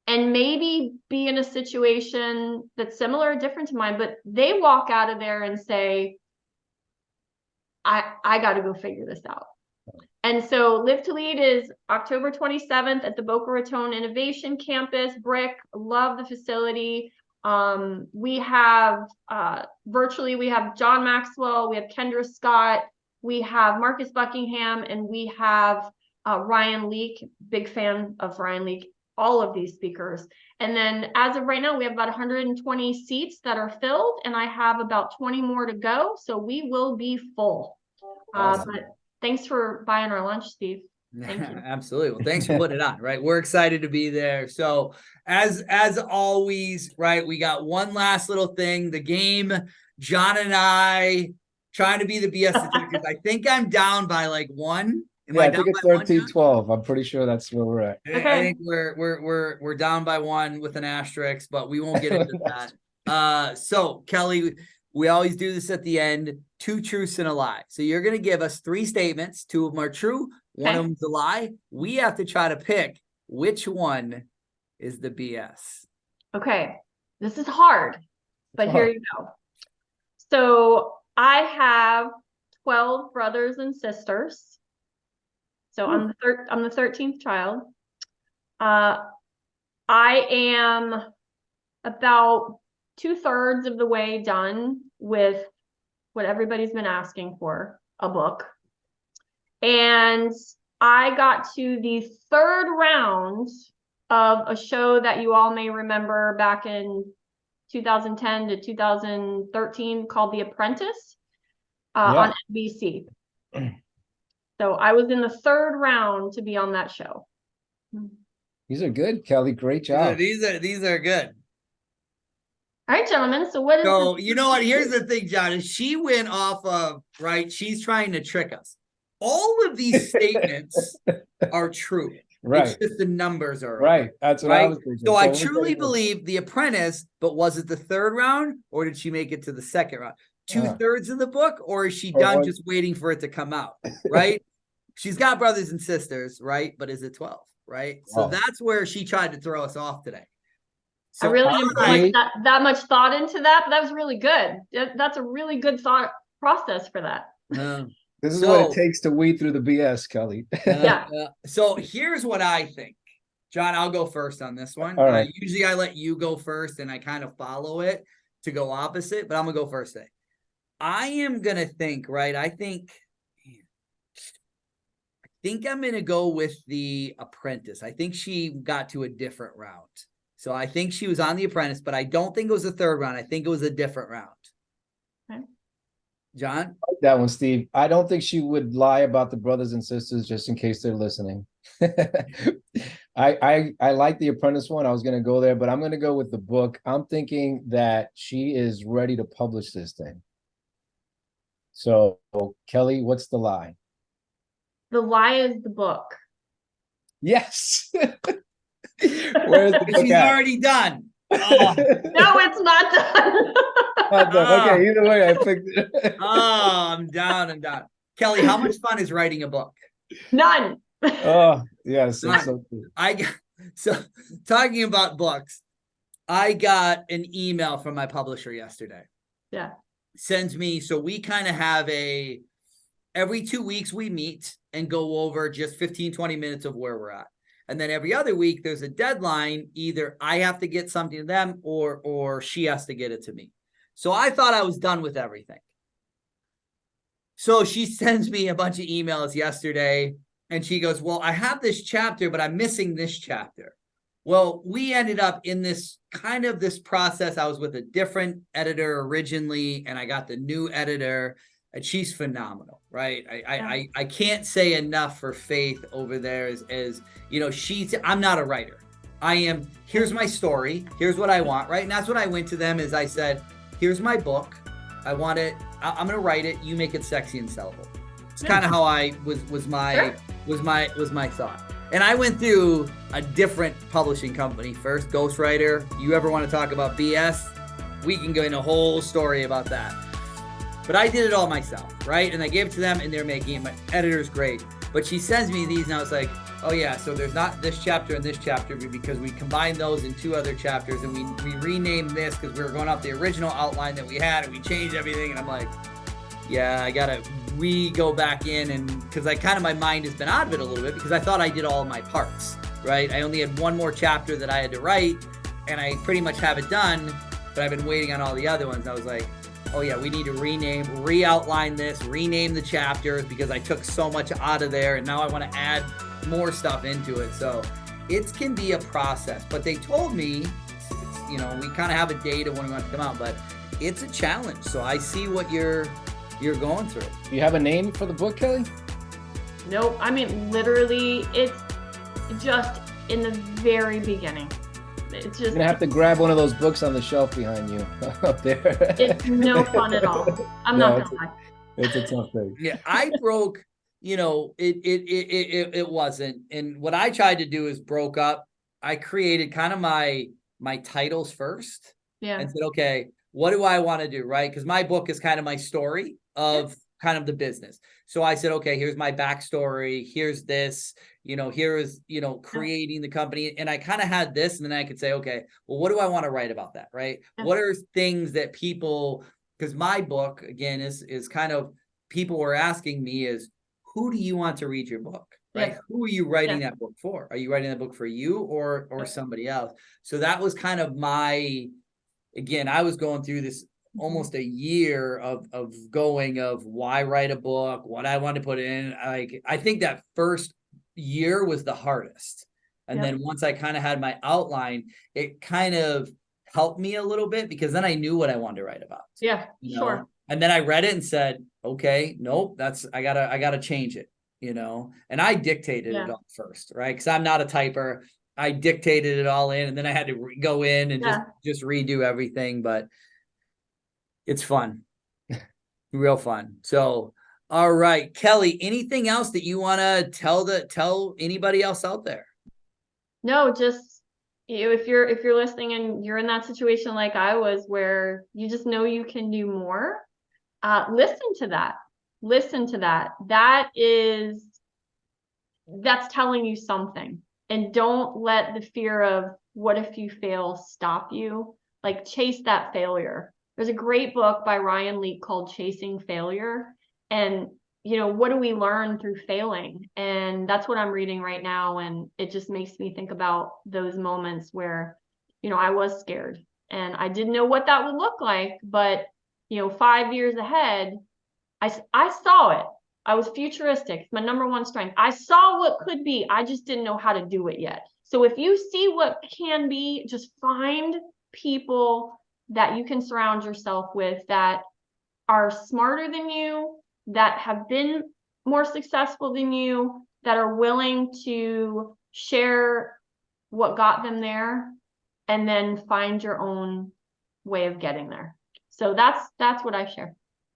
and maybe be in a situation that's similar or different to mine, but they walk out of there and say, I got to go figure this out. And so Live to Lead is October 27th at the Boca Raton Innovation Campus, Brick. Love the facility. We have virtually, we have John Maxwell, we have Kendra Scott, we have Marcus Buckingham, and we have Ryan Leake. Big fan of Ryan Leake. all of these speakers. And then as of right now, we have about 120 seats that are filled, and I have about 20 more to go. So we will be full. Awesome. But thanks for buying our lunch, Steve. Thank you. Absolutely. Well, thanks for putting it on, right? We're excited to be there. So as always, right, we got one last little thing, the game. John and I trying to be the BS detectives. I think I'm down by like one. I think it's 13-12. I'm pretty sure that's where we're at. Okay. I think we're down by one with an asterisk, but we won't get into that. So Kelly, we always do this at the end, 2 truths and a lie. So you're going to give us 3 statements. 2 of them are true. One of them's a lie. We have to try to pick which one is the BS. Okay. This is hard, but here you go. So I have 12 brothers and sisters. So I'm the 13th child. I am about 2/3 of the way done with what everybody's been asking for, a book. And I got to the 3rd round of a show that you all may remember back in 2010 to 2013 called The Apprentice on NBC. So I was in the 3rd round to be on that show. These are good, Kelly. Great job. These are good. All right, gentlemen. So what is So you know what? Here's the thing, John, is she went off of, right? She's trying to trick us. All of these statements are true. Right. It's just the numbers are right. That's what I was thinking. So I truly believe The Apprentice, but was it the 3rd round or did she make it to the 2nd round? 2/3 of the book, or is she done just waiting for it to come out? Right. She's got brothers and sisters, right? But is it 12? Right. So that's where she tried to throw us off today. So I really didn't put that much thought into that, but that was really good. That's a really good thought process for that. This is what it takes to weed through the BS, Kelly. So here's what I think. John, I'll go first on this one. All right. Usually I let you go first and I kind of follow it to go opposite, but I'm going to go first today. I am going to think, right? I think I'm going to go with The Apprentice. I think she got to a different round. So I think she was on The Apprentice, but I don't think it was the 3rd round. I think it was a different round. Okay. John? I like that one, Steve. I don't think she would lie about the brothers and sisters just in case they're listening. I like The Apprentice one. I was going to go there, but I'm going to go with the book. I'm thinking that she is ready to publish this thing. So, Kelly, what's the lie? The lie is the book. Yes. Where's the book She's already done. No, it's not done. Okay, either way, I picked it. I'm down. Kelly, how much fun is writing a book? None. Oh, yes. So so talking about books, I got an email from my publisher yesterday. Yeah. Sends me, so we kind of have every 2 weeks we meet and go over just 15-20 minutes of where we're at. And then every other week there's a deadline. Either I have to get something to them or she has to get it to me. So I thought I was done with everything. So she sends me a bunch of emails yesterday and she goes, well, I have this chapter, but I'm missing this chapter. Well, we ended up in this process. I was with a different editor originally, and I got the new editor, and she's phenomenal, right? I can't say enough for Faith over there as you know, I'm not a writer. Here's my story. Here's what I want, right? And that's what I went to them is I said, here's my book. I want it. I'm going to write it. You make it sexy and sellable. It's kind of how I was my thought. And I went through a different publishing company first, Ghostwriter. You ever want to talk about BS? We can go in a whole story about that. But I did it all myself, right? And I gave it to them and they're making it. My editor's great. But she sends me these and I was like, oh yeah, so there's not this chapter and this chapter because we combined those in 2 other chapters and we renamed this because we were going off the original outline that we had and we changed everything. And I'm like, yeah, I gotta go back in and because my mind has been out of it a little bit because I thought I did all my parts, right? I only had 1 more chapter that I had to write and I pretty much have it done, but I've been waiting on all the other ones. I was like, oh yeah, we need to re-outline this, rename the chapters because I took so much out of there and now I want to add more stuff into it. So it can be a process. But they told me, we kind of have a date of when we want to come out, but it's a challenge. So I see what you're going through. Do you have a name for the book, Kelly? Nope. I mean, literally, it's just in the very beginning. It's just, You're gonna have to grab one of those books on the shelf behind you up there. it's no fun at all. I'm not gonna lie. It's a tough thing. Yeah, I broke, it wasn't. And what I tried to do is broke up. I created kind of my titles first. Yeah. And said, okay, what do I want to do? Right. Because my book is kind of my story of kind of the business. So I said, okay, here's my backstory. Here's this, here is, creating the company. And I kind of had this, and then I could say, okay, well, what do I want to write about that? Right. Yeah. What are things that people, because my book again is kind of, people were asking me is, who do you want to read your book? Right. Yeah. Who are you writing that book for? Are you writing that book for you or somebody else? So that was kind of again, I was going through this almost a year of why write a book, what I want to put in. I think that first year was the hardest. And then once I kind of had my outline, it kind of helped me a little bit, because then I knew what I wanted to write about. Yeah, sure. And then I read it and said, okay, nope, I gotta change it, and I dictated it all first, right? Because I'm not a typer. I dictated it all in, and then I had to go in and just redo everything, but it's fun. Real fun. So, all right, Kelly, anything else that you want to tell anybody else out there? No, just, if you're listening and you're in that situation like I was, where you just know you can do more, listen to that. That's telling you something. And don't let the fear of what if you fail stop you. Like, chase that failure. There's a great book by Ryan Leak called Chasing Failure. And, what do we learn through failing? And that's what I'm reading right now. And it just makes me think about those moments where, I was scared and I didn't know what that would look like. But, 5 years ahead, I saw it. I was futuristic. It's my number one strength. I saw what could be. I just didn't know how to do it yet. So if you see what can be, just find people that you can surround yourself with that are smarter than you, that have been more successful than you, that are willing to share what got them there, and then find your own way of getting there. So that's what I share.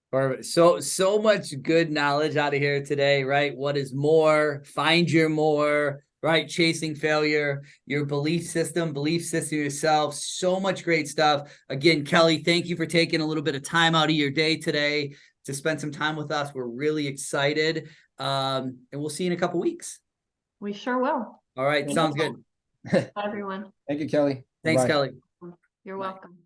Perfect. So much good knowledge out of here today, right? What is more? Find your more, right? Chasing failure, your belief system yourself. So much great stuff. Again, Kelly, thank you for taking a little bit of time out of your day today to spend some time with us. We're really excited. And we'll see you in a couple weeks. We sure will. All right. Sounds good. Bye, everyone. Thank you, Kelly. Thanks, Bye. Kelly. You're welcome.